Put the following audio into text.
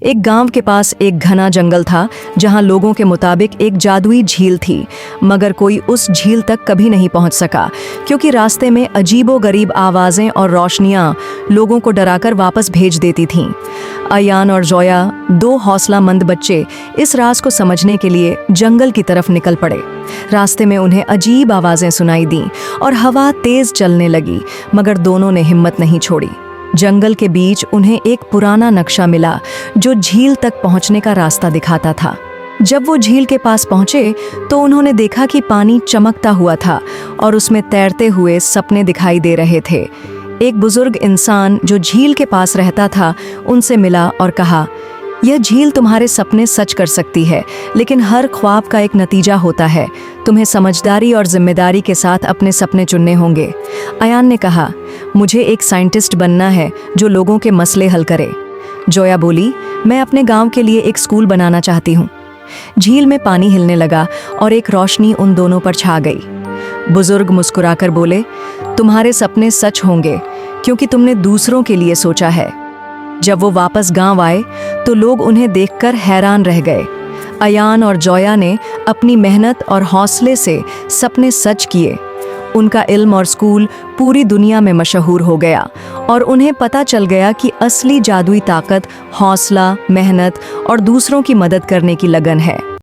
एक गांव के पास एक घना जंगल था जहां लोगों के मुताबिक एक जादुई झील थी, मगर कोई उस झील तक कभी नहीं पहुंच सका क्योंकि रास्ते में अजीबोगरीब आवाजें और रोशनियां लोगों को डराकर वापस भेज देती थीं। अयान और जोया, दो हौसलामंद बच्चे, इस राज को समझने के लिए जंगल की तरफ निकल पड़े। रास्ते में उन्हें अजीब आवाजें सुनाई दीं और हवा तेज चलने लगी, मगर दोनों ने हिम्मत नहीं छोड़ी। जंगल के बीच उन्हें एक पुराना नक्शा मिला जो झील तक पहुंचने का रास्ता दिखाता था। जब वो झील के पास पहुंचे तो उन्होंने देखा कि पानी चमकता हुआ था और उसमें तैरते हुए सपने दिखाई दे रहे थे। एक बुजुर्ग इंसान जो झील के पास रहता था उनसे मिला और कहा, यह झील तुम्हारे सपने सच कर सकती है, लेकिन हर ख्वाब का एक नतीजा होता है। तुम्हें समझदारी और जिम्मेदारी के साथ अपने सपने चुनने होंगे। अयान ने कहा, मुझे एक साइंटिस्ट बनना है जो लोगों के मसले हल करे। जोया बोली, मैं अपने गांव के लिए एक स्कूल बनाना चाहती हूँ। झील में पानी हिलने लगा और एक रोशनी उन दोनों पर छा गई। बुजुर्ग मुस्कुराकर बोले, तुम्हारे सपने सच होंगे क्योंकि तुमने दूसरों के लिए सोचा है। जब वो वापस गांव आए तो लोग उन्हें देखकर हैरान रह गए। अयान और जोया ने अपनी मेहनत और हौसले से सपने सच किए। उनका इल्म और स्कूल पूरी दुनिया में मशहूर हो गया और उन्हें पता चल गया कि असली जादुई ताकत हौसला, मेहनत और दूसरों की मदद करने की लगन है।